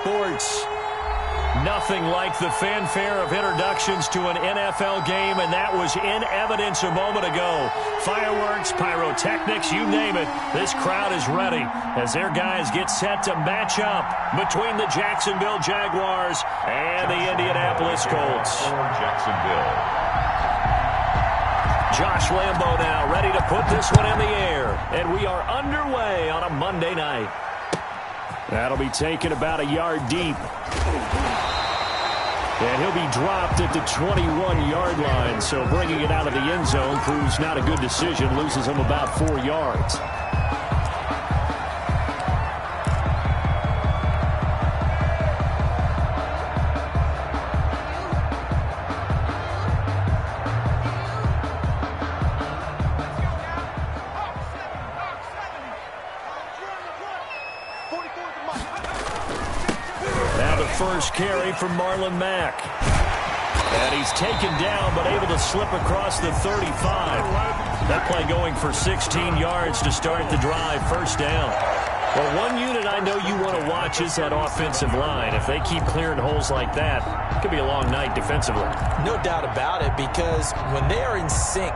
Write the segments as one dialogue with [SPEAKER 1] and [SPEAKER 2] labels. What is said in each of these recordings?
[SPEAKER 1] Sports. Nothing like the fanfare of introductions to an NFL game, and that was in evidence a moment ago. Fireworks, pyrotechnics, you name it. This crowd is ready as their guys get set to match up between the Jacksonville Jaguars and the Indianapolis Colts.
[SPEAKER 2] Jacksonville.
[SPEAKER 1] Josh Lambo now ready to put this one in the air, and we are underway on a Monday night. That'll be taken about a yard deep. And he'll be dropped at the 21-yard line, so bringing it out of the end zone proves not a good decision, loses him about 4 yards. First carry from Marlon Mack. And he's taken down but able to slip across the 35. That play going for 16 yards to start the drive. First down. Well, one unit I know you want to watch is that offensive line. If they keep clearing holes like that, it could be a long night defensively.
[SPEAKER 3] No doubt about it, because when they are in sync,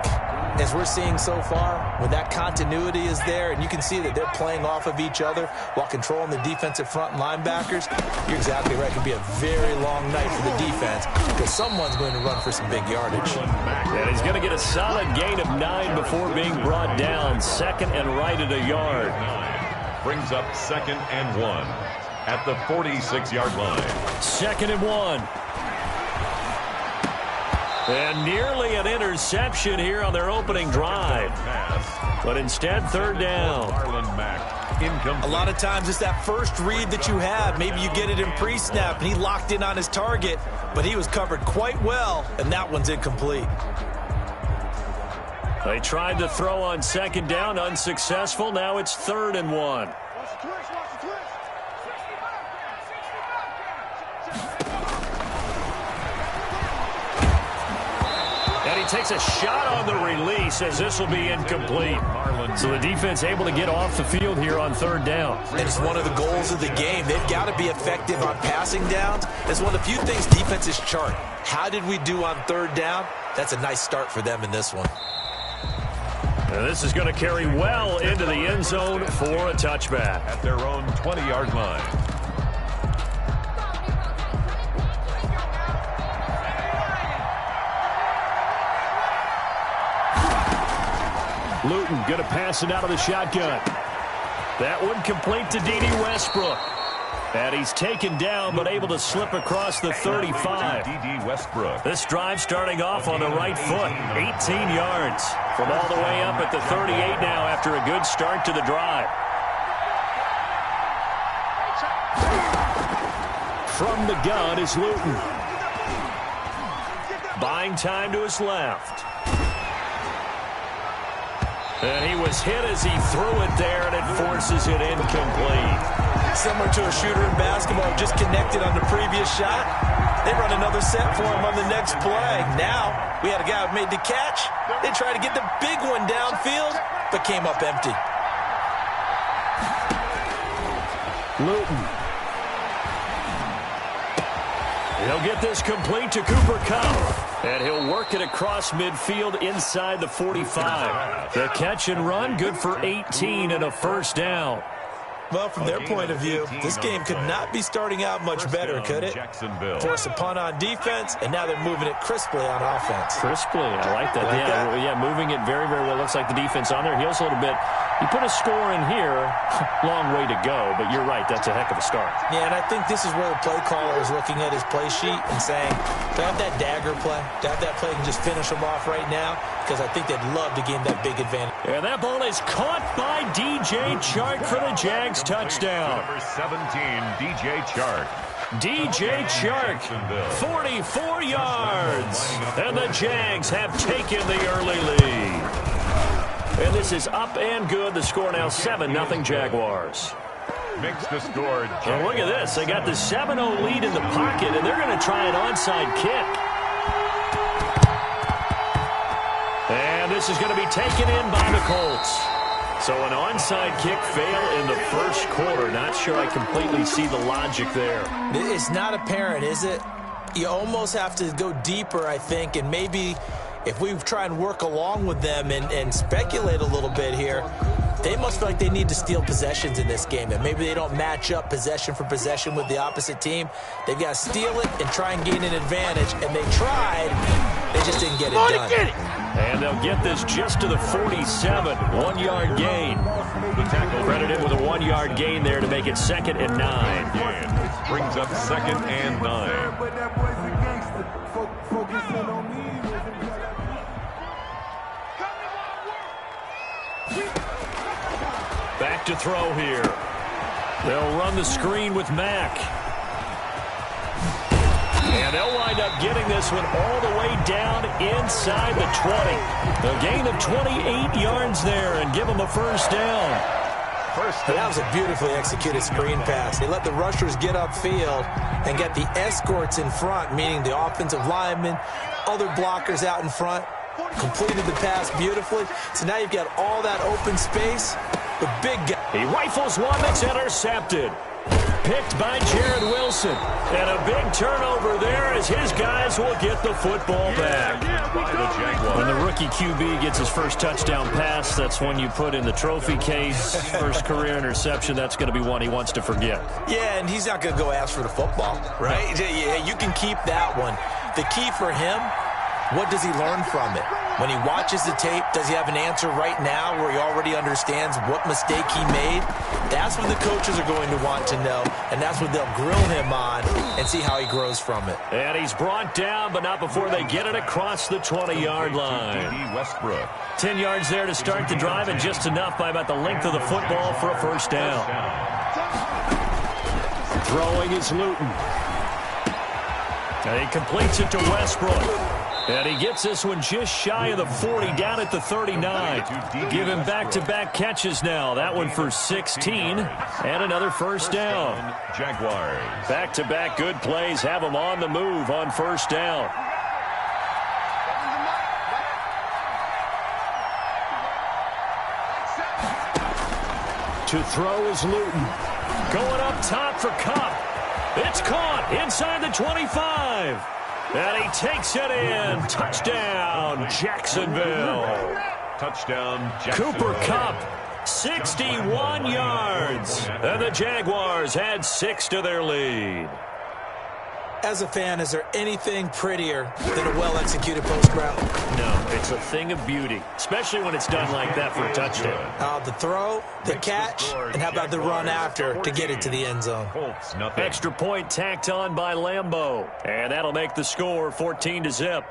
[SPEAKER 3] as we're seeing so far, when that continuity is there and you can see that they're playing off of each other while controlling the defensive front linebackers, you're exactly right. It could be a very long night for the defense because someone's going to run for some big yardage.
[SPEAKER 1] And he's going to get a solid gain of 9 before being brought down. Second and right at a yard.
[SPEAKER 2] Brings up 2nd and 1 at the 46-yard line.
[SPEAKER 1] 2nd and 1. And nearly an interception here on their opening drive. But instead, 3rd down.
[SPEAKER 3] A lot of times it's that first read that you have. Maybe you get it in pre-snap, and he locked in on his target, but he was covered quite well, and that one's incomplete.
[SPEAKER 1] They tried to throw on 2nd down, unsuccessful. Now it's 3rd and 1. Takes a shot on the release as this will be incomplete. So the defense able to get off the field here on 3rd down.
[SPEAKER 3] And it's one of the goals of the game. They've got to be effective on passing downs. It's one of the few things defenses chart. How did we do on 3rd down? That's a nice start for them in this one.
[SPEAKER 1] And this is going to carry well into the end zone for a touchback.
[SPEAKER 2] At their own 20-yard line.
[SPEAKER 1] Luton going to pass it out of the shotgun. That one complete to D.D. Westbrook. And he's taken down but able to slip across the 35.
[SPEAKER 2] D.D. Westbrook.
[SPEAKER 1] This drive starting off on the right foot. 18 yards from all the way up at the 38 now after a good start to the drive. From the gun is Luton. Buying time to his left. And he was hit as he threw it there, and it forces it incomplete.
[SPEAKER 3] Similar to a shooter in basketball, just connected on the previous shot. They run another set for him on the next play. Now, we had a guy who made the catch. They tried to get the big one downfield, but came up empty.
[SPEAKER 1] Luton. He'll get this complete to Cooper Kupp. And he'll work it across midfield inside the 45. The catch and run, good for 18 and a first down.
[SPEAKER 3] Well, from their point of view, this game could not be starting out much better, could it? Force a punt on defense, and now they're moving it crisply on offense.
[SPEAKER 1] Crisply, I like that. Yeah, moving it very, very well. Looks like the defense on there heals a little bit. You put a score in here, long way to go, but you're right, that's a heck of a start.
[SPEAKER 3] Yeah, and I think this is where the play caller is looking at his play sheet and saying, to have that dagger play, to have that play and just finish them off right now, because I think they'd love to gain that big advantage.
[SPEAKER 1] And that ball is caught by DJ Chark for the Jags touchdown.
[SPEAKER 2] Number 17, DJ Chark.
[SPEAKER 1] DJ Chark, 44 yards. And the Jags have taken the early lead. And this is up and good. The score now 7-0 Jaguars.
[SPEAKER 2] Makes the score.
[SPEAKER 1] And look at this. They got the 7-0 lead in the pocket, and they're going to try an onside kick. And this is going to be taken in by the Colts. So an onside kick fail in the first quarter. Not sure I completely see the logic there.
[SPEAKER 3] It's not apparent, is it? You almost have to go deeper, I think, and maybe if we try and work along with them and speculate a little bit here, they must feel like they need to steal possessions in this game, and maybe they don't match up possession for possession with the opposite team. They've got to steal it and try and gain an advantage, and they tried. They just didn't get it done.
[SPEAKER 1] And they'll get this just to the 47, 1-yard gain.
[SPEAKER 2] The tackle
[SPEAKER 1] Credited with a 1-yard gain there to make it 2nd and 9.
[SPEAKER 2] again brings up 2nd and 9.
[SPEAKER 1] Back to throw here. They'll run the screen with Mack. And they'll wind up getting this one all the way down inside the 20. A gain of 28 yards there and give them a first down.
[SPEAKER 3] That was a beautifully executed screen pass. They let the rushers get upfield and get the escorts in front, meaning the offensive linemen, other blockers out in front, completed the pass beautifully. So now you've got all that open space. The big guy.
[SPEAKER 1] He rifles one that's intercepted. Picked by Jared Wilson. And a big turnover there as his guys will get the football back. When the rookie QB gets his first touchdown pass, that's one you put in the trophy case. First career interception, that's going to be one he wants to forget.
[SPEAKER 3] Yeah, and he's not going to go ask for the football, right? Yeah, you can keep that one. The key for him, what does he learn from it? When he watches the tape, does he have an answer right now where he already understands what mistake he made? That's what the coaches are going to want to know, and that's what they'll grill him on and see how he grows from it.
[SPEAKER 1] And he's brought down, but not before they get it across the 20-yard line.
[SPEAKER 2] Westbrook.
[SPEAKER 1] 10 yards there to start the drive, and just enough by about the length of the football for a first down. Throwing is Luton. And he completes it to Westbrook. And he gets this one just shy of the 40, down at the 39. Give him back-to-back catches now. That one for 16, and another first down.
[SPEAKER 2] Jaguars.
[SPEAKER 1] Back-to-back good plays have them on the move on first down. To throw is Luton. Going up top for Cup. It's caught inside the 25. And he takes it in. Touchdown, Jacksonville.
[SPEAKER 2] Touchdown, Jacksonville.
[SPEAKER 1] Cooper Kupp, 61 yards. And the Jaguars add 6 to their lead.
[SPEAKER 3] As a fan, is there anything prettier than a well-executed post route?
[SPEAKER 1] No, it's a thing of beauty, especially when it's done like that for a touchdown.
[SPEAKER 3] The throw, the catch, and how about the run after to get it to the end zone?
[SPEAKER 1] Extra point tacked on by Lambeau. And that'll make the score 14-0.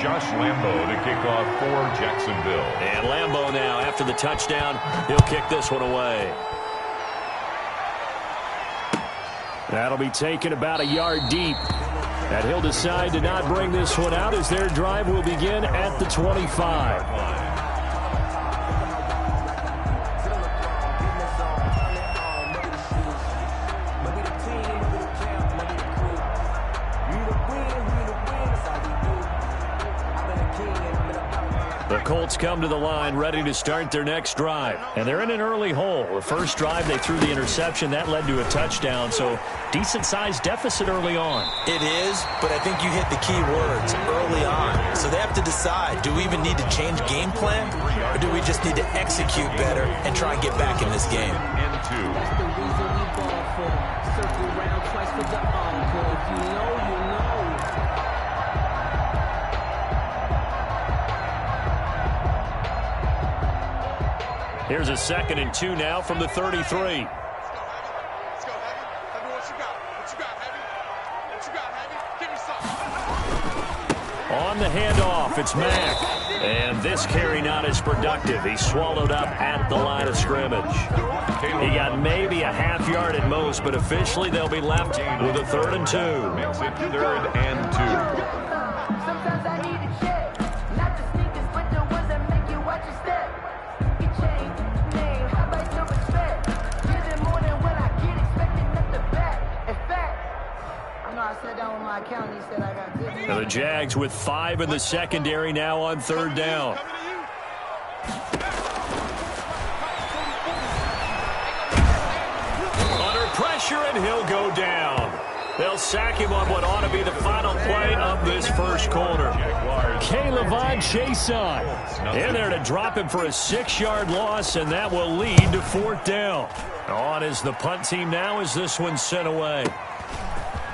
[SPEAKER 2] Josh Lambeau to kick off for Jacksonville.
[SPEAKER 1] And Lambeau now, after the touchdown, he'll kick this one away. That'll be taken about a yard deep. And he'll decide to not bring this one out as their drive will begin at the 25. The Colts come to the line ready to start their next drive. And they're in an early hole. The first drive, they threw the interception. That led to a touchdown. So decent-sized deficit early on.
[SPEAKER 3] It is, but I think you hit the key words early on. So they have to decide, do we even need to change game plan? Or do we just need to execute better and try and get back in this game?
[SPEAKER 2] And 2.
[SPEAKER 1] Here's a 2nd and 2 now from the 33.
[SPEAKER 4] Let's go, Heavy. Tell me what you got. What you got, Heavy? What you got, Heavy? Give me something.
[SPEAKER 1] On the handoff, it's Mack. And this carry not as productive. He's swallowed up at the line of scrimmage. He got maybe a half yard at most, but officially they'll be left with a 3rd and 2.
[SPEAKER 2] Makes it 3rd and 2.
[SPEAKER 5] Sometimes I need a check. Not the sneakers, but the ones that make you watch your step. You change name, how about some respect? Give it more than when I get expecting at the back. In fact, I know I sat down with my accountant, he said I got good.
[SPEAKER 1] Now the Jags with 5 in the secondary now on 3rd down. pressure, and he'll go down. They'll sack him on what ought to be the final play of this first quarter. K'Lavon Chaisson in there to drop him for a 6-yard loss, and that will lead to 4th down. On is the punt team now as this one's sent away.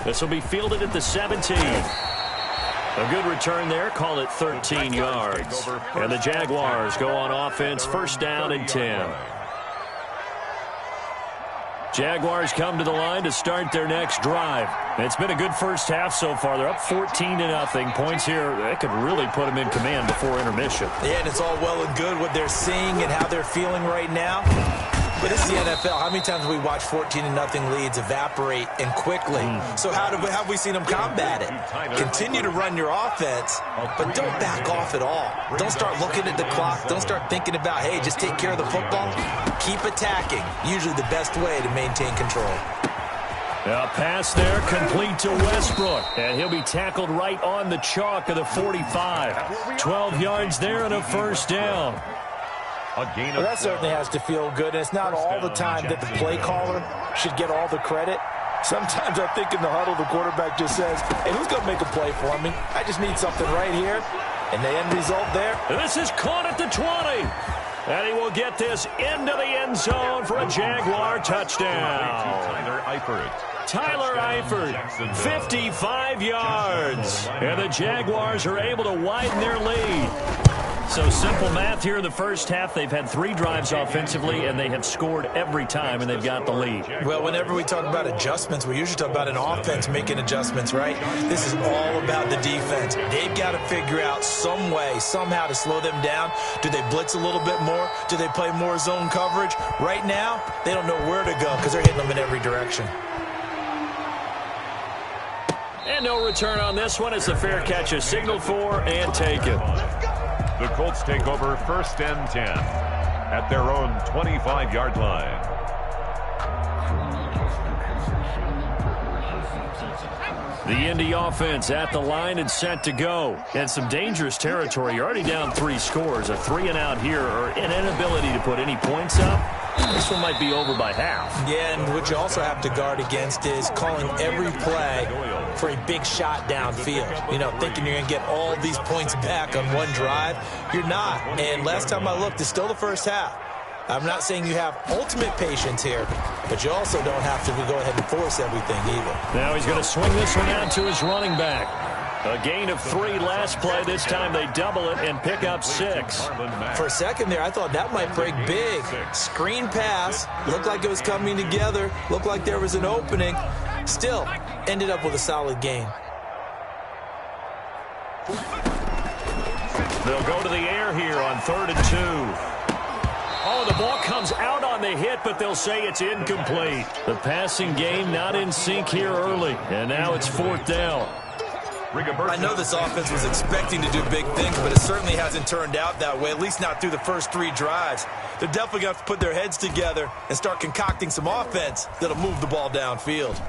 [SPEAKER 1] This will be fielded at the 17. A good return there. Call it 13 yards. And the Jaguars go on offense, 1st down and 10. Jaguars come to the line to start their next drive. It's been a good first half so far. They're up 14-0. Points here, that could really put them in command before intermission.
[SPEAKER 3] Yeah, and it's all well and good what they're seeing and how they're feeling right now. But this is the NFL. How many times have we watched 14-0 leads evaporate and quickly? So how have we seen them combat it? Continue to run your offense, but don't back off at all. Don't start looking at the clock. Don't start thinking about, hey, just take care of the football. Keep attacking. Usually the best way to maintain control.
[SPEAKER 1] A pass there complete to Westbrook. And he'll be tackled right on the chalk of the 45. 12 yards there and a 1st down.
[SPEAKER 3] Well, that certainly has to feel good. And it's not all the time that the play caller should get all the credit. Sometimes I think in the huddle, the quarterback just says, hey, who's going to make a play for me? I just need something right here. And the end result there.
[SPEAKER 1] This is caught at the 20. And he will get this into the end zone for a Jaguar touchdown. Tyler Eifert, 55 yards. And the Jaguars are able to widen their lead. So simple math here in the first half. They've had 3 drives offensively, and they have scored every time, and they've got the lead.
[SPEAKER 3] Well, whenever we talk about adjustments, we usually talk about an offense making adjustments, right? This is all about the defense. They've got to figure out some way, somehow to slow them down. Do they blitz a little bit more? Do they play more zone coverage? Right now, they don't know where to go because they're hitting them in every direction.
[SPEAKER 1] And no return on this one as the fair catch is signaled for and taken.
[SPEAKER 2] The Colts take over 1st and 10 at their own 25-yard line.
[SPEAKER 1] The Indy offense at the line and set to go. And some dangerous territory. You're already down 3 scores. A 3-and-out here or an inability to put any points up. This one might be over by half.
[SPEAKER 3] Yeah, and what you also have to guard against is calling every play for a big shot downfield. You know, thinking you're going to get all these points back on one drive. You're not. And last time I looked, it's still the first half. I'm not saying you have ultimate patience here, but you also don't have to go ahead and force everything either.
[SPEAKER 1] Now he's going to swing this one out to his running back. A gain of 3 last play. This time they double it and pick up 6.
[SPEAKER 3] For a second there, I thought that might break big. Screen pass. Looked like it was coming together. Looked like there was an opening. Still, ended up with a solid gain.
[SPEAKER 1] They'll go to the air here on 3rd and 2. Oh, the ball comes out on the hit, but they'll say it's incomplete. The passing game not in sync here early, and now it's 4th down.
[SPEAKER 3] I know this offense was expecting to do big things, but it certainly hasn't turned out that way, at least not through the first 3 drives. They're definitely going to have to put their heads together and start concocting some offense that'll move the ball downfield.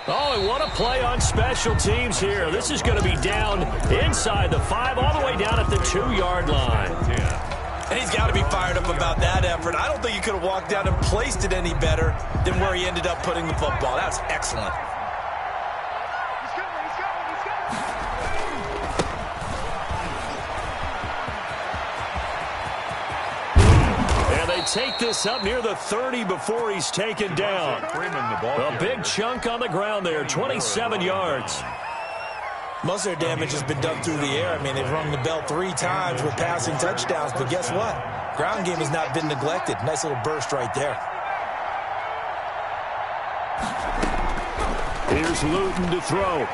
[SPEAKER 1] Oh, and what a play on special teams here. This is going to be down inside the 5, all the way down at the 2-yard line.
[SPEAKER 3] And he's got to be fired up about that effort. I don't think he could have walked down and placed it any better than where he ended up putting the football. That's excellent.
[SPEAKER 1] Take this up near the 30 before he's taken down. A big chunk on the ground there, 27 yards.
[SPEAKER 3] Most of their damage has been done through the air. I mean, they've rung the bell 3 times with passing touchdowns, but guess what? Ground game has not been neglected. Nice little burst right there.
[SPEAKER 1] Here's Luton to throw.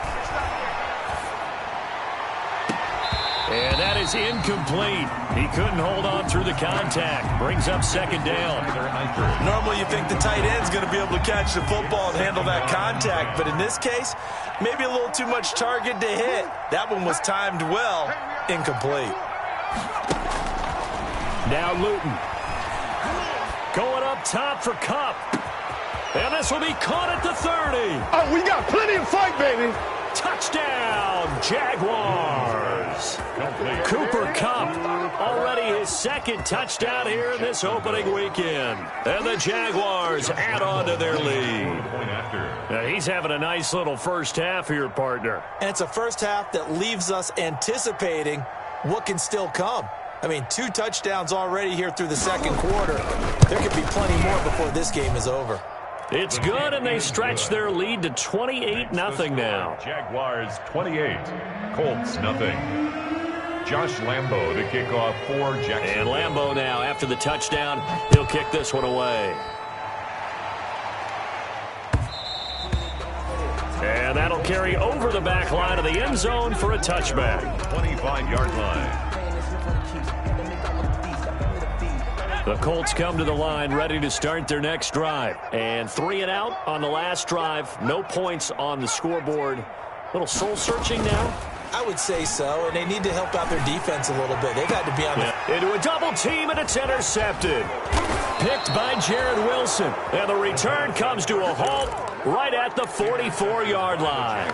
[SPEAKER 1] And that is incomplete. He couldn't hold on through the contact. Brings up 2nd down.
[SPEAKER 3] Normally you think the tight end's going to be able to catch the football and handle that contact, but in this case, maybe a little too much target to hit. That one was timed well. Incomplete.
[SPEAKER 1] Now Luton. Going up top for Kupp. And this will be caught at the 30.
[SPEAKER 6] Oh, we got plenty of fight, baby.
[SPEAKER 1] Touchdown, Jaguars. Cooper Kupp, already his 2nd touchdown here in this opening weekend. And the Jaguars add on to their lead. He's having a nice little first half here, partner.
[SPEAKER 3] And it's a first half that leaves us anticipating what can still come. I mean, 2 touchdowns already here through the second quarter. There could be plenty more before this game is over.
[SPEAKER 1] It's good, and they stretch their lead to 28-0 now.
[SPEAKER 2] Jaguars 28, Colts nothing. Josh Lambo to kick off for Jackson.
[SPEAKER 1] And Lambo now, after the touchdown, he'll kick this one away. And that'll carry over the back line of the end zone for a touchback.
[SPEAKER 2] 25-yard line.
[SPEAKER 1] The Colts come to the line ready to start their next drive. And 3 and out on the last drive. No points on the scoreboard. A little soul-searching now.
[SPEAKER 3] I would say so, and they need to help out their defense a little bit. They've had to be on the...
[SPEAKER 1] Into a double team, and it's intercepted. Picked by Jared Wilson. And the return comes to a halt right at the 44-yard line.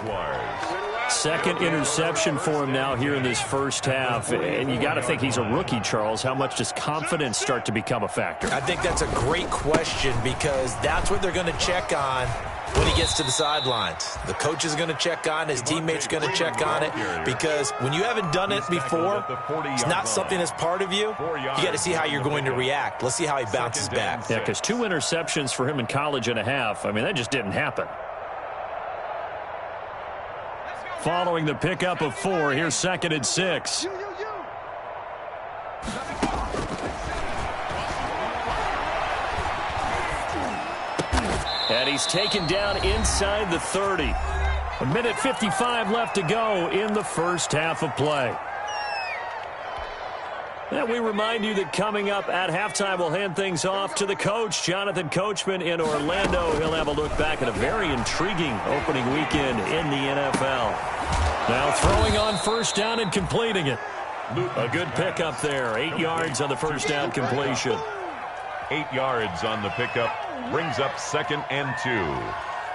[SPEAKER 1] Second interception for him now here in this first half. And you got to think he's a rookie, Charles. How much does confidence start to become a factor?
[SPEAKER 3] I think that's a great question because that's what they're going to check on when he gets to the sidelines. The coach is going to check on, his teammates are going to check on it, because when you haven't done it before, it's not something that's part of you. You got to see how you're going to react. Let's see how he bounces back.
[SPEAKER 1] Yeah, because 2 interceptions for him in college and a half. I mean, that just didn't happen. Following the pickup of 4, here's 2nd and 6. And he's taken down inside the 30. 1:55 left to go in the first half of play. And we remind you that coming up at halftime, we'll hand things off to the coach, Jonathan Coachman in Orlando. He'll have a look back at a very intriguing opening weekend in the NFL. Now throwing on first down and completing it. A good pickup there. 8 yards on the first down completion.
[SPEAKER 2] 8 yards on the pickup. Brings up 2nd and 2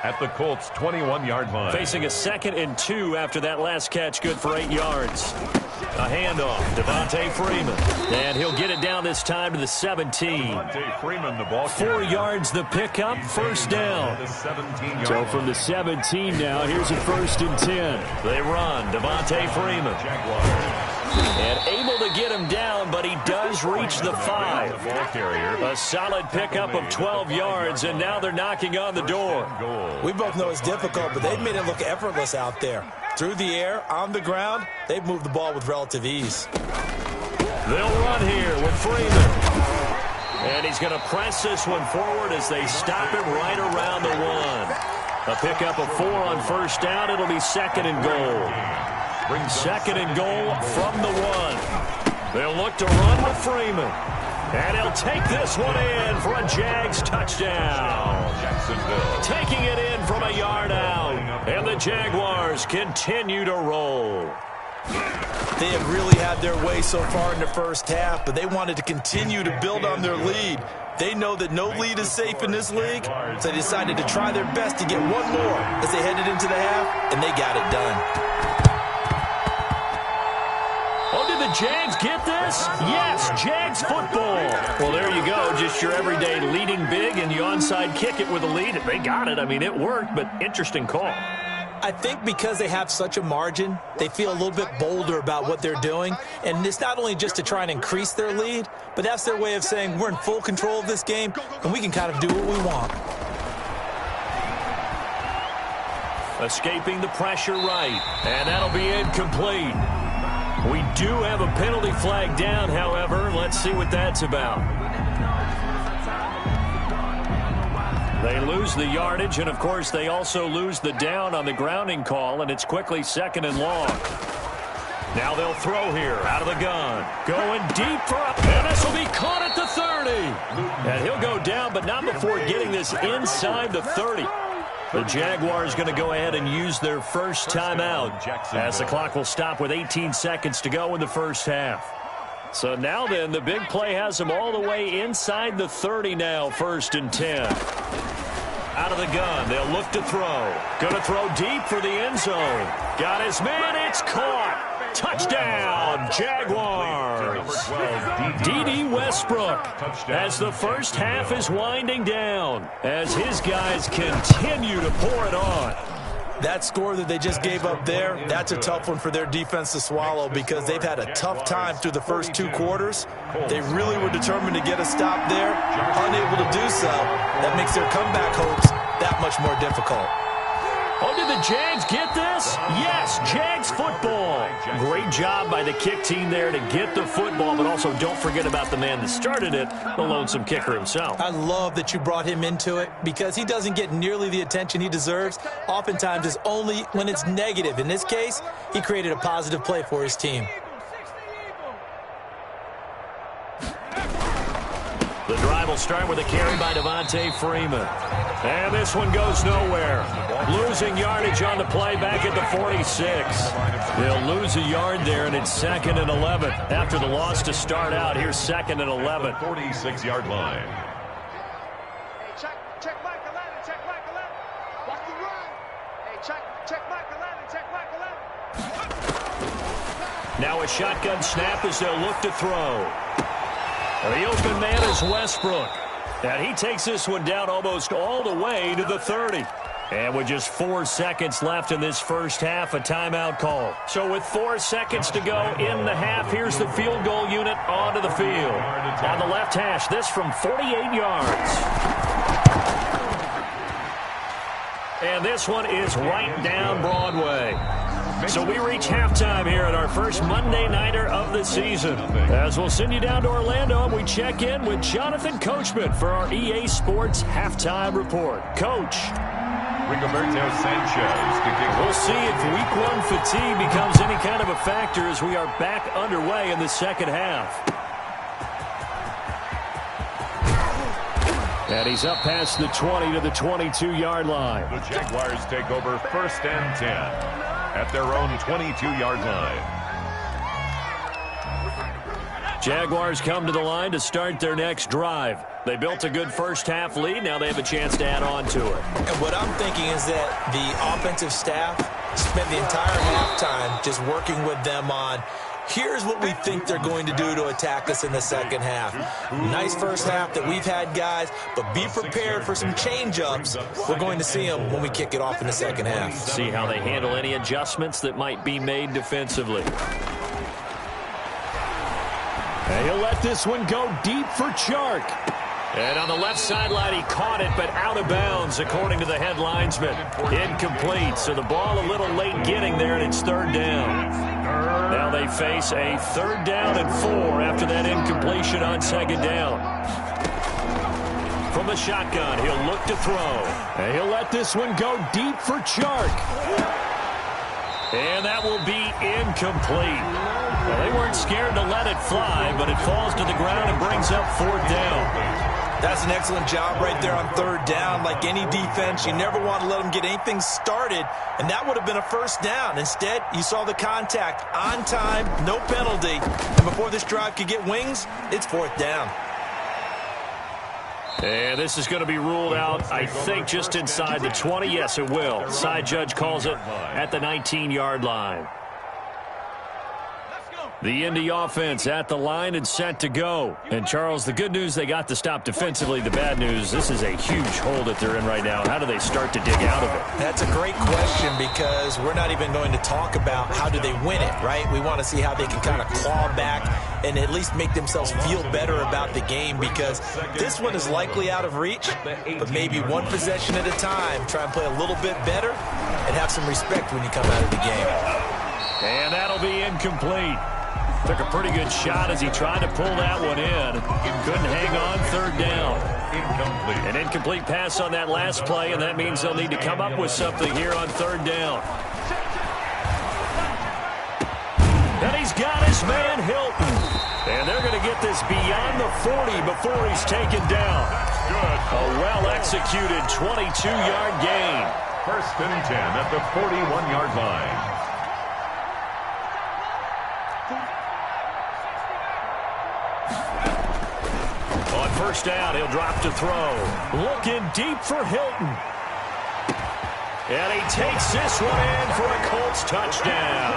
[SPEAKER 2] at the Colts 21-yard line.
[SPEAKER 1] Facing a 2nd and 2 after that last catch, good for 8 yards. A handoff, Devontae Freeman. And he'll get it down this time to the 17.
[SPEAKER 2] Devontae Freeman, the ball
[SPEAKER 1] 4 yards the pickup, first down. So from the 17 now, here's a 1st and 10. They run, Devontae Freeman. And able to get him down, but he does reach the 5. A solid pickup of 12 yards, and now they're knocking on the door.
[SPEAKER 3] We both know it's difficult, but they've made it look effortless out there. Through the air, on the ground, they've moved the ball with relative ease.
[SPEAKER 1] They'll run here with Freeman. And he's going to press this one forward as they stop him right around the 1. A pickup of 4 on first down. It'll be 2nd and goal. 2nd and goal from the 1. They'll look to run with Freeman. And he'll take this one in for a Jags touchdown. Taking it in from a yard out. And the Jaguars continue to roll.
[SPEAKER 3] They have really had their way so far in the first half, but they wanted to continue to build on their lead. They know that no lead is safe in this league, so they decided to try their best to get one more as they headed into the half, and they got it done.
[SPEAKER 1] Oh, did the Jags get this? Yes, Jags football. Well, there you go. Just your everyday leading big, and you onside kick it with a lead. They got it. I mean, it worked, but interesting call.
[SPEAKER 3] I think because they have such a margin, they feel a little bit bolder about what they're doing. And it's not only just to try and increase their lead, but that's their way of saying we're in full control of this game, and we can kind of do what we want.
[SPEAKER 1] Escaping the pressure right, and that'll be incomplete. We do have a penalty flag down, however. Let's see what that's about. They lose the yardage, and, of course, they also lose the down on the grounding call, and it's quickly 2nd and long. Now they'll throw here out of the gun. Going deep for a and this will be caught at the 30. And he'll go down, but not before getting this inside the 30. The Jaguars going to go ahead and use their first timeout as the clock will stop with 18 seconds to go in the first half. So now then, the big play has them all the way inside the 30 now, 1st and 10. Out of the gun, they'll look to throw. Going to throw deep for the end zone. Got his man, it's caught. Touchdown, Jaguars. D.D. Westbrook as the first half is winding down as his guys continue to pour it on.
[SPEAKER 3] That score that they just gave up there, that's a tough one for their defense to swallow because they've had a tough time through the first 2 quarters. They really were determined to get a stop there, unable to do so. That makes their comeback hopes that much more difficult.
[SPEAKER 1] Oh, did the Jags get this? Yes, Jags football. Great job by the kick team there to get the football, but also don't forget about the man that started it, the lonesome kicker himself.
[SPEAKER 3] I love that you brought him into it because he doesn't get nearly the attention he deserves. Oftentimes it's only when it's negative. In this case, he created a positive play for his team.
[SPEAKER 1] The drive will start with a carry by Devontae Freeman. And this one goes nowhere. Losing yardage on the play back at the 46. They'll lose a yard there, and it's 2nd and 11. After the loss to start out, here's 2nd and 11.
[SPEAKER 2] 46-yard line.
[SPEAKER 4] Hey, check Michael Allen, check Michael Allen. Watch the run. Hey, check Michael Allen, check Michael Allen.
[SPEAKER 1] Now a shotgun snap as they'll look to throw. The open man is Westbrook. And he takes this one down almost all the way to the 30. And with just 4 seconds left in this first half, a timeout call. So with 4 seconds to go in the half, here's the field goal unit onto the field. On the left hash, this from 48 yards. And this one is right down Broadway. So we reach halftime here at our first Monday Nighter of the season. As we'll send you down to Orlando, and we check in with Jonathan Coachman for our EA Sports Halftime Report. Coach.
[SPEAKER 2] Rigoberto Sanchez to kick.
[SPEAKER 1] We'll see if Week 1 fatigue becomes any kind of a factor as we are back underway in the second half. And he's up past the 20 to the 22-yard line.
[SPEAKER 2] The Jaguars take over 1st and 10 at their own 22-yard line.
[SPEAKER 1] Jaguars come to the line to start their next drive. They built a good first half lead. Now they have a chance to add on to it.
[SPEAKER 3] And what I'm thinking is that the offensive staff spent the entire halftime just working with them on, here's what we think they're going to do to attack us in the second half. Nice first half that we've had, guys, but be prepared for some change-ups. We're going to see them when we kick it off in the second half.
[SPEAKER 1] See how they handle any adjustments that might be made defensively. And he'll let this one go deep for Chark. And on the left sideline, he caught it, but out of bounds, according to the head linesman. Incomplete, so the ball a little late getting there, and it's 3rd down. Now they face a 3rd down and 4 after that incompletion on 2nd down. From the shotgun, he'll look to throw. And he'll let this one go deep for Chark. And that will be incomplete. Well, they weren't scared to let it fly, but it falls to the ground and brings up 4th down.
[SPEAKER 3] That's an excellent job right there on 3rd down. Like any defense, you never want to let them get anything started, and that would have been a 1st down. Instead, you saw the contact on time, no penalty, and before this drive could get wings, it's 4th down.
[SPEAKER 1] And this is going to be ruled out, I think, just inside the 20. Yes, it will. Side judge calls it at the 19-yard line. The Indy offense at the line and set to go. And, Charles, the good news, they got the stop defensively. The bad news, this is a huge hole that they're in right now. How do they start to dig out of it?
[SPEAKER 3] That's a great question because we're not even going to talk about how do they win it, right? We want to see how they can kind of claw back and at least make themselves feel better about the game because this one is likely out of reach, but maybe one possession at a time. Try and play a little bit better and have some respect when you come out of the game.
[SPEAKER 1] And that'll be incomplete. Took a pretty good shot as he tried to pull that one in. Couldn't hang on 3rd down.
[SPEAKER 2] Incomplete.
[SPEAKER 1] An incomplete pass on that last play, and that means they'll need to come up with something here on 3rd down. And he's got his man Hilton. And they're going to get this beyond the 40 before he's taken down.
[SPEAKER 2] Good.
[SPEAKER 1] A well-executed 22-yard gain.
[SPEAKER 2] 1st and 10 at the 41-yard line.
[SPEAKER 1] On 1st down, he'll drop to throw. Looking deep for Hilton. And he takes this one in for a Colts touchdown.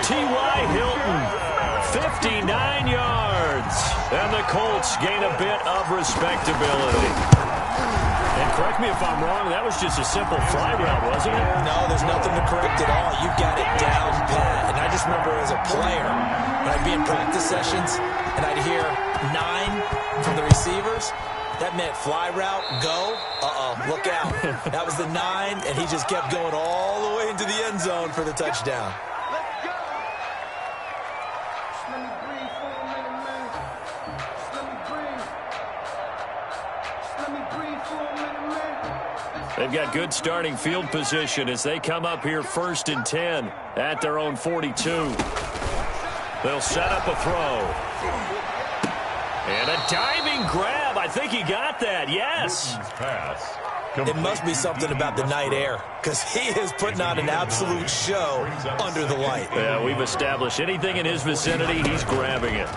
[SPEAKER 1] T.Y. Hilton, 59 yards. And the Colts gain a bit of respectability. And correct me if I'm wrong, that was just a simple fly route, wasn't it?
[SPEAKER 3] No, there's nothing to correct at all. You've got it down pat. And I just remember as a player, when I'd be in practice sessions, and I'd hear 9 from the receivers, that meant fly route, go, look out. That was the 9, and he just kept going all the way into the end zone for the touchdown.
[SPEAKER 4] Let's go.
[SPEAKER 5] Let me breathe for a minute, man. Let me breathe. Let me breathe for a minute, man.
[SPEAKER 1] They've got good starting field position as they come up here 1st and 10 at their own 42. They'll set up a throw. And a diving grab. I think he got that. Yes.
[SPEAKER 2] Pass.
[SPEAKER 3] It must be something about the night air, because he is putting on an absolute show under the light.
[SPEAKER 1] Yeah, we've established anything in his vicinity, he's grabbing it.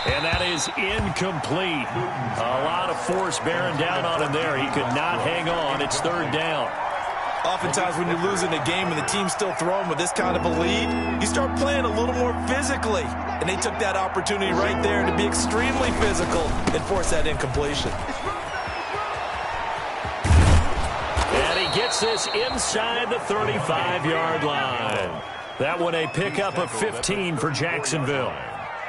[SPEAKER 1] And that is incomplete. A lot of force bearing down on him there. He could not hang on. It's 3rd down.
[SPEAKER 3] Oftentimes when you're losing a game and the team's still throwing with this kind of a lead, you start playing a little more physically. And they took that opportunity right there to be extremely physical and force that incompletion.
[SPEAKER 1] And he gets this inside the 35-yard line. That one a pickup of 15 for Jacksonville.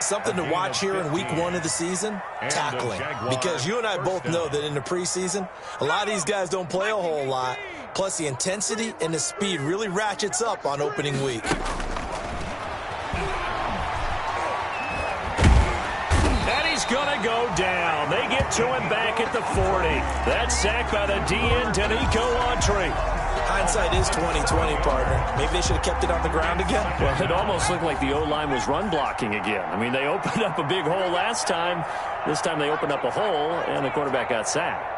[SPEAKER 3] Something to watch here in week 1 of the season, tackling. Because you and I both know that in the preseason, a lot of these guys don't play a whole lot. Plus, the intensity and the speed really ratchets up on opening week.
[SPEAKER 1] And he's going to go down. They get to him back at the 40. That's sacked by the DN, Danico Autry.
[SPEAKER 3] Hindsight is 20/20, partner. Maybe they should have kept it on the ground again.
[SPEAKER 1] Well, it almost looked like the O-line was run blocking again. I mean, they opened up a big hole last time. This time they opened up a hole, and the quarterback got sacked.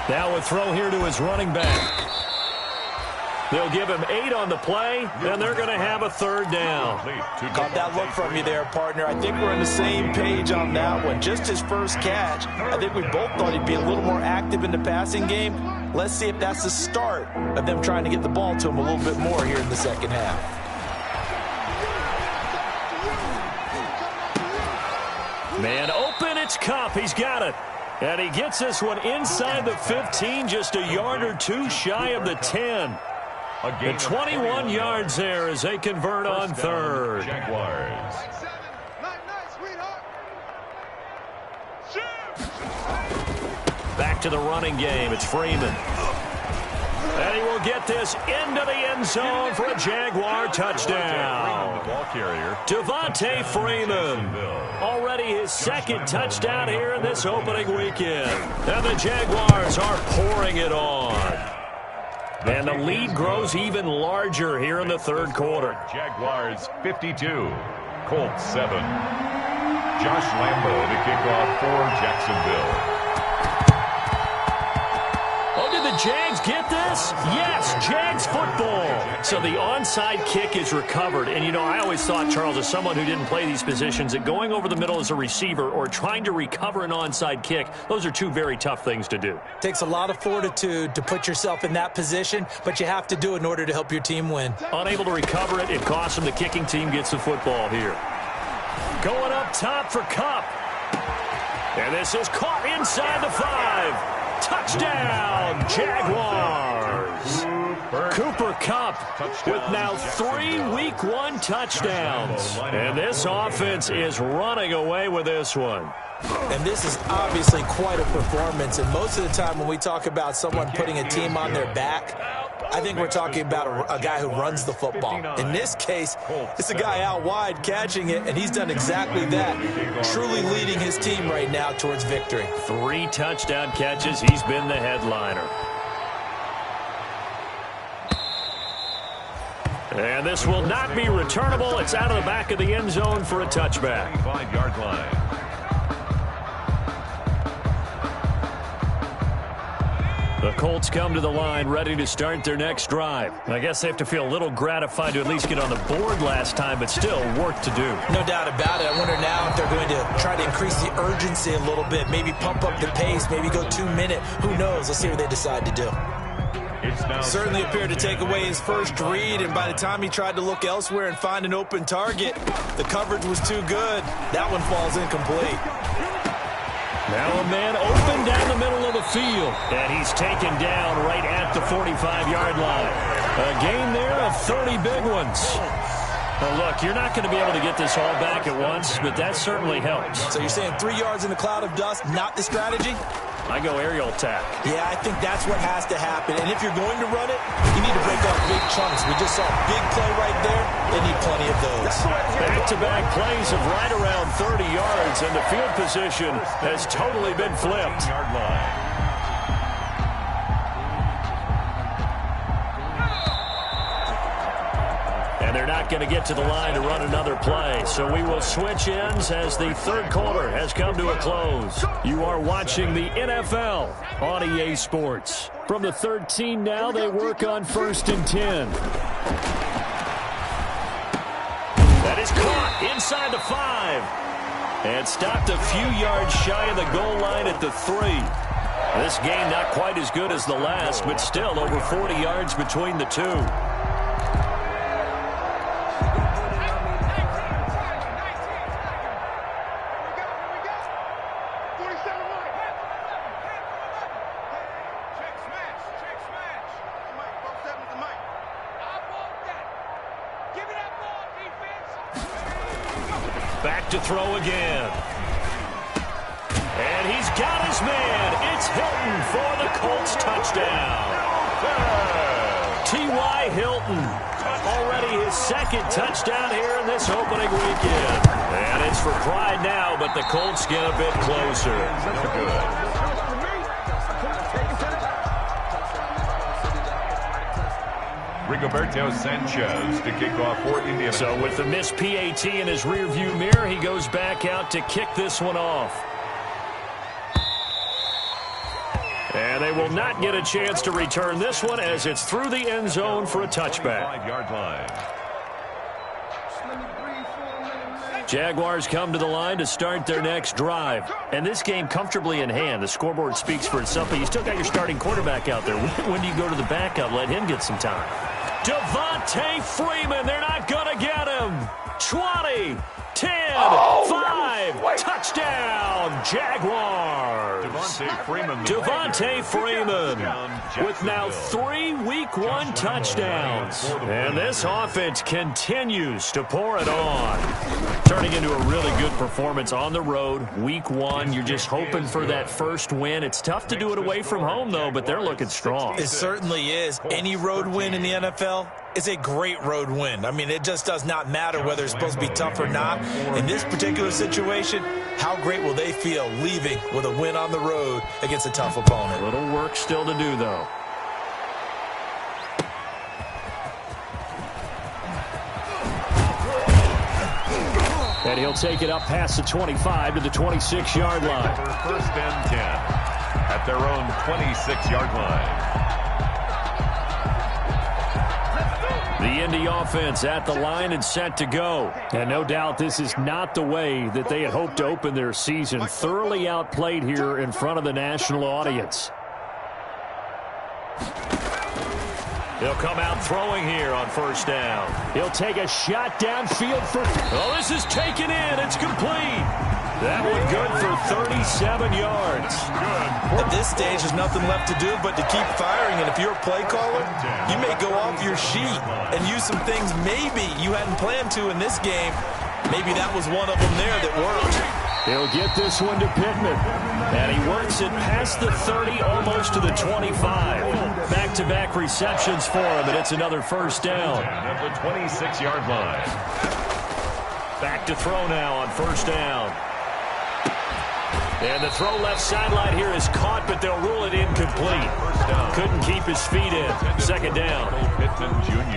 [SPEAKER 1] Now a throw here to his running back. They'll give him 8 on the play, and they're going to have a 3rd down.
[SPEAKER 3] Caught that look from you there, partner. I think we're on the same page on that one. Just his first catch. I think we both thought he'd be a little more active in the passing game. Let's see if that's the start of them trying to get the ball to him a little bit more here in the second half.
[SPEAKER 1] Man open, it's Kupp. He's got it. And he gets this one inside the 15, just a yard or 2 shy of the 10. The 21 yards there as they convert on 3rd.
[SPEAKER 2] Jaguars.
[SPEAKER 1] Back to the running game. It's Freeman. And he will get this into the end zone for a Jaguar touchdown. Devontae Freeman. Already his 2nd touchdown here in this opening weekend. And the Jaguars are pouring it on. And the lead grows even larger here in the 3rd quarter.
[SPEAKER 2] Jaguars 52, Colts 7. Josh Lambo to kick off for Jacksonville.
[SPEAKER 1] Oh, did the Jags get this? Yes, Jags football. So the onside kick is recovered. And, you know, I always thought, Charles, as someone who didn't play these positions, that going over the middle as a receiver or trying to recover an onside kick, those are 2 very tough things to do.
[SPEAKER 3] Takes a lot of fortitude to put yourself in that position, but you have to do it in order to help your team win.
[SPEAKER 1] Unable to recover it, it costs them. The kicking team gets the football here. Going up top for Kupp. And this is caught inside the 5. Touchdown, Jaguars. Cooper Kupp with now 3 Week 1 touchdowns. And this offense is running away with this one.
[SPEAKER 3] And this is obviously quite a performance. And most of the time when we talk about someone putting a team on their back, I think we're talking about a guy who runs the football. In this case, it's a guy out wide catching it, and he's done exactly that, truly leading his team right now towards victory.
[SPEAKER 1] 3 touchdown catches. He's been the headliner. And this will not be returnable. It's out of the back of the end zone for a touchback.
[SPEAKER 2] 5-yard line.
[SPEAKER 1] The Colts come to the line ready to start their next drive. I guess they have to feel a little gratified to at least get on the board last time, but still work to do.
[SPEAKER 3] No doubt about it. I wonder now if they're going to try to increase the urgency a little bit, maybe pump up the pace, maybe go 2 minute. Who knows? Let's see what they decide to do. Certainly appeared to take away his first read, and by the time he tried to look elsewhere and find an open target, the coverage was too good. That one falls incomplete.
[SPEAKER 1] Now a man open down the middle of the field, and he's taken down right at the 45-yard line. A gain there of 30 big ones. Well, look, you're not going to be able to get this all back at once, but that certainly helps.
[SPEAKER 3] So you're saying 3 yards in a cloud of dust, not the strategy?
[SPEAKER 1] I go aerial attack.
[SPEAKER 3] Yeah, I think that's what has to happen. And if you're going to run it, you need to break off big chunks. We just saw a big play right there. They need plenty of those.
[SPEAKER 1] Back-to-back plays of right around 30 yards, and the field position has totally been flipped. And they're not going to get to the line to run another play. So we will switch ends as the third quarter has come to a close. You are watching the NFL on EA Sports. From the 13 now, they work on 1st and 10. That is caught inside the 5. And stopped a few yards shy of the goal line at the 3. This game not quite as good as the last, but still over 40 yards between the two. Back to throw again. And he's got his man. It's Hilton for the Colts touchdown. T.Y. Hilton. Already his second touchdown here in this opening weekend. And it's for pride now, but the Colts get a bit closer. Good.
[SPEAKER 2] Rigoberto Sanchez to kick off for Indiana.
[SPEAKER 1] So with the missed PAT in his rearview mirror, he goes back out to kick this one off. And they will not get a chance to return this one as it's through the end zone for a touchback.
[SPEAKER 2] 5-yard line.
[SPEAKER 1] Jaguars come to the line to start their next drive. And this game comfortably in hand. The scoreboard speaks for itself, but you still got your starting quarterback out there. When do you go to the backup? Let him get some time. Devontae Freeman, they're not going to get him. 20, 10, 5, touchdown, Jaguars. Devontae Freeman with now 3 Week 1 touchdowns. And this offense continues to pour it on. Turning into a really good performance on the road, Week 1. You're just hoping for that first win. It's tough to do it away from home, though, but they're looking strong.
[SPEAKER 3] It certainly is. Any road win in the NFL is a great road win. I mean, it just does not matter whether it's supposed to be tough or not. In this particular situation, how great will they feel leaving with a win on the road against a tough opponent?
[SPEAKER 1] A little work still to do, though. And he'll take it up past the 25 to the 26-yard line.
[SPEAKER 2] First and 10 at their own 26-yard line.
[SPEAKER 1] The Indy offense at the line and set to go. And no doubt this is not the way that they had hoped to open their season. Thoroughly outplayed here in front of the national audience. He'll come out throwing here on first down. He'll take a shot downfield for... Oh, this is taken in. It's complete. That one good for 37 yards.
[SPEAKER 3] At this stage, there's nothing left to do but to keep firing. And if you're a play caller, you may go off your sheet and use some things maybe you hadn't planned to in this game. Maybe that was one of them there that worked.
[SPEAKER 1] He'll get this one to Pittman. And he works it past the 30, almost to the 25. Back-to-back receptions for him, and it's another first down.
[SPEAKER 2] At the 26-yard line.
[SPEAKER 1] Back to throw now on first down. And the throw left sideline here is caught, but they'll rule it incomplete. Couldn't keep his feet in. Second down.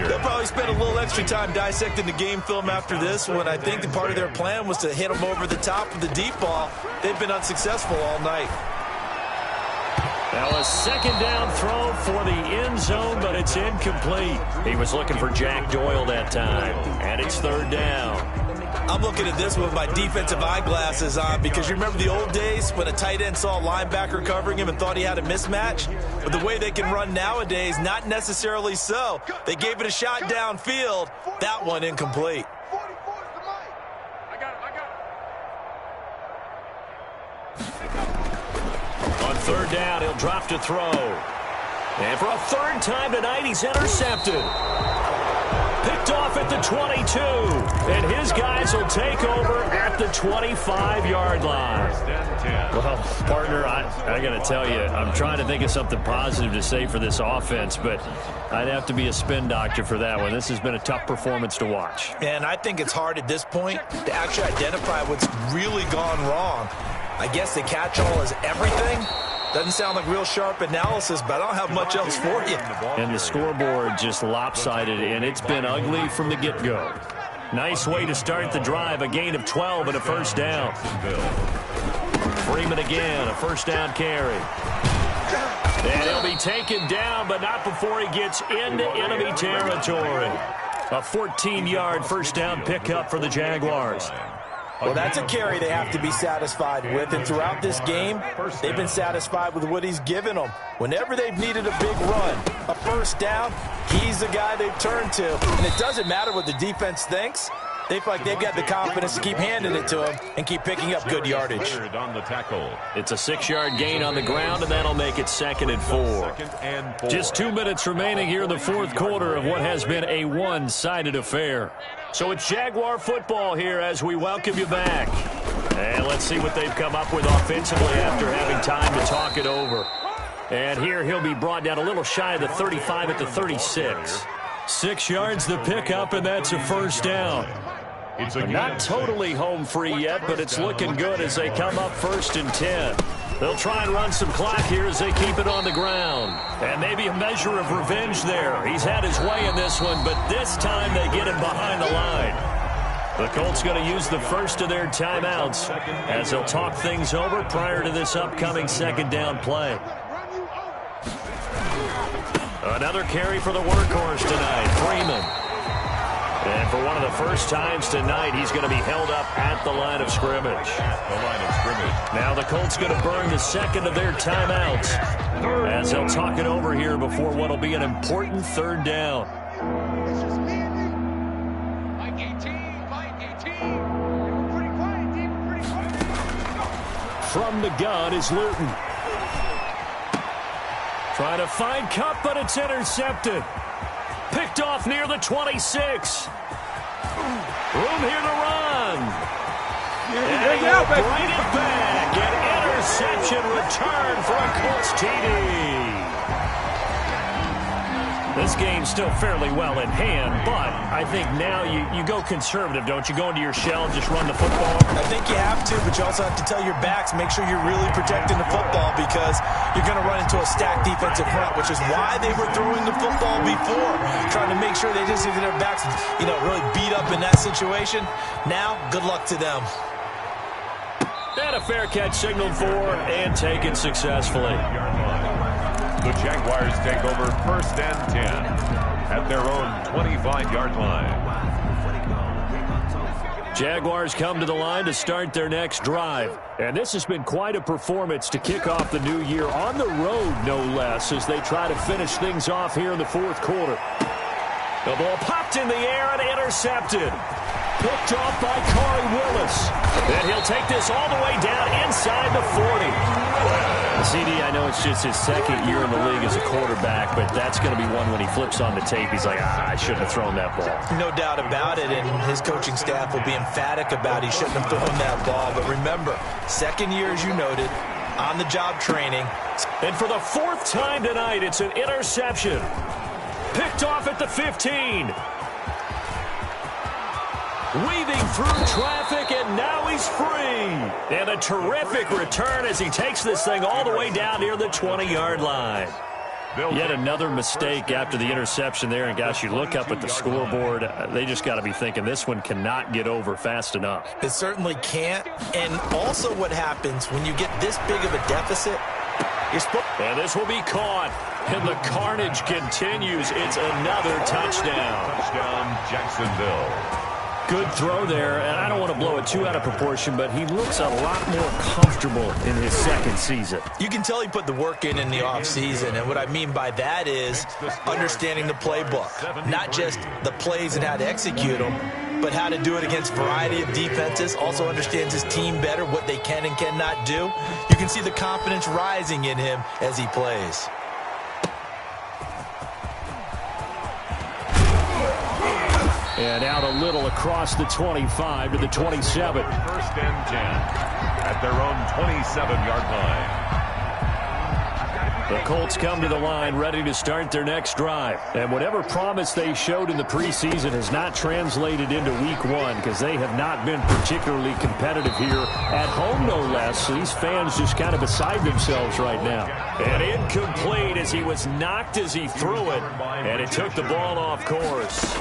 [SPEAKER 3] They'll probably spend a little extra time dissecting the game film after this one. I think that part of their plan was to hit them over the top of the deep ball. They've been unsuccessful all night.
[SPEAKER 1] Now a second down throw for the end zone, but it's incomplete. He was looking for Jack Doyle that time, and it's third down.
[SPEAKER 3] I'm looking at this with my defensive eyeglasses on because you remember the old days when a tight end saw a linebacker covering him and thought he had a mismatch? But the way they can run nowadays, not necessarily so. They gave it a shot downfield. That one incomplete.
[SPEAKER 1] On third down, he'll drop to throw. And for a third time tonight, he's intercepted. Picked off at the 22. And his guys will take over at the 25-yard line. Well, partner, I got to tell you, I'm trying to think of something positive to say for this offense, but I'd have to be a spin doctor for that one. This has been a tough performance to watch.
[SPEAKER 3] And I think it's hard at this point to actually identify what's really gone wrong. I guess the catch-all is everything. Doesn't sound like real sharp analysis, but I don't have much else for you.
[SPEAKER 1] And the scoreboard just lopsided, and it's been ugly from the get-go. Nice way to start the drive, a gain of 12 and a first down. Freeman again, a first down carry. And he'll be taken down, but not before he gets into enemy territory. A 14-yard first down pickup for the Jaguars.
[SPEAKER 3] Well, that's a carry they have to be satisfied with, and throughout this game, they've been satisfied with what he's given them. Whenever they've needed a big run, a first down, he's the guy they've turned to. And it doesn't matter what the defense thinks. They feel like they've got the confidence to keep handing it to him and keep picking up good yardage.
[SPEAKER 1] It's a 6-yard gain on the ground, and that'll make it 2nd and 4. Just 2 minutes remaining here in the fourth quarter of what has been a one-sided affair. So it's Jaguar football here as we welcome you back. And let's see what they've come up with offensively after having time to talk it over. And here he'll be brought down a little shy of the 35 at the 36. 6 yards the pickup, and that's a first down. Not totally home free yet, but it's looking good as they come up 1st and 10. They'll try and run some clock here as they keep it on the ground. And maybe a measure of revenge there. He's had his way in this one, but this time they get him behind the line. The Colts going to use the first of their timeouts as they'll talk things over prior to this upcoming second down play. Another carry for the workhorse tonight, Freeman. And for one of the first times tonight, he's going to be held up at the line of scrimmage. Now the Colts going to burn the second of their timeouts as they'll talk it over here before what will be an important third down. From the gun is Luton. Trying to find Cup, but it's intercepted. Picked off near the 26. Room here to run. And he'll bring it back. An interception return for a Colts TD. This game's still fairly well in hand, but I think now you go conservative, don't you? Go into your shell and just run the football?
[SPEAKER 3] I think you have to, but you also have to tell your backs, make sure you're really protecting the football because you're going to run into a stacked defensive front, which is why they were throwing the football before, trying to make sure they just get their backs, really beat up in that situation. Now, good luck to them.
[SPEAKER 1] And a fair catch signaled for and taken successfully.
[SPEAKER 2] The Jaguars take over 1st and 10 at their own 25-yard line.
[SPEAKER 1] Jaguars come to the line to start their next drive. And this has been quite a performance to kick off the new year on the road, no less, as they try to finish things off here in the fourth quarter. The ball popped in the air and intercepted. Picked off by Corey Willis. And he'll take this all the way down inside the 40. CD, I know it's just his second year in the league as a quarterback, but that's going to be one when he flips on the tape. He's like, I shouldn't have thrown that ball.
[SPEAKER 3] No doubt about it, and his coaching staff will be emphatic about he shouldn't have thrown that ball. But remember, second year, as you noted, on-the-job training.
[SPEAKER 1] And for the 4th time tonight, it's an interception. Picked off at the 15. Weaving through traffic, and now he's free. And a terrific return as he takes this thing all the way down near the 20-yard line. Yet another mistake after the interception there. And, gosh, you look up at the scoreboard, they just got to be thinking this one cannot get over fast enough.
[SPEAKER 3] It certainly can't. And also what happens when you get this big of a deficit,
[SPEAKER 1] And this will be caught. And the carnage continues. It's another touchdown.
[SPEAKER 2] Touchdown, Jacksonville.
[SPEAKER 1] Good throw there, and I don't want to blow it too out of proportion, but he looks a lot more comfortable in his second season.
[SPEAKER 3] You can tell he put the work in the offseason, and what I mean by that is understanding the playbook. Not just the plays and how to execute them, but how to do it against a variety of defenses. Also understands his team better, what they can and cannot do. You can see the confidence rising in him as he plays.
[SPEAKER 1] And out a little across the 25 to the 27.
[SPEAKER 2] First and 10 at their own 27-yard line.
[SPEAKER 1] The Colts come to the line ready to start their next drive. And whatever promise they showed in the preseason has not translated into week one because they have not been particularly competitive here at home, no less. So these fans just kind of beside themselves right now. And incomplete as he was knocked as he threw it. And it took the ball off course.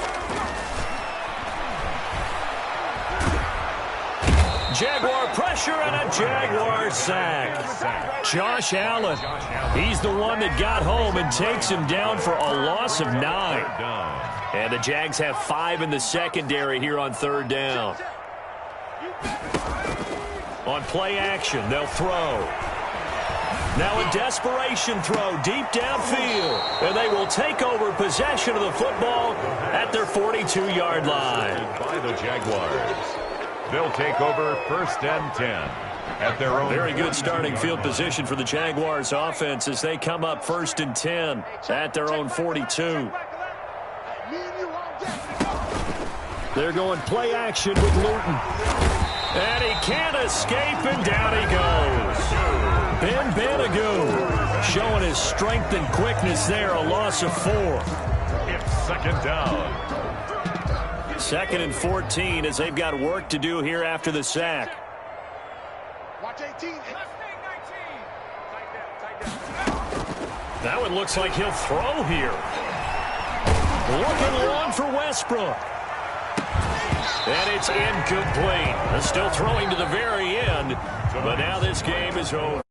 [SPEAKER 1] Jaguar pressure and a Jaguar sack. Josh Allen, he's the one that got home and takes him down for a loss of 9. And the Jags have 5 in the secondary here on third down. On play action, they'll throw. Now a desperation throw deep downfield. And they will take over possession of the football at their 42-yard line.
[SPEAKER 2] By the Jaguars. They'll take over first and 10 at their own.
[SPEAKER 1] Very good starting field position for the Jaguars offense as they come up first and 10 at their own 42. They're going play action with Luton. And he can't escape, and down he goes. Ben Banagoo showing his strength and quickness there, a loss of 4.
[SPEAKER 2] It's second down.
[SPEAKER 1] 2nd and 14 as they've got work to do here after the sack.
[SPEAKER 4] Watch 18.
[SPEAKER 1] That one looks like he'll throw here. Looking long for Westbrook. And it's incomplete. Still throwing to the very end, but now this game is over.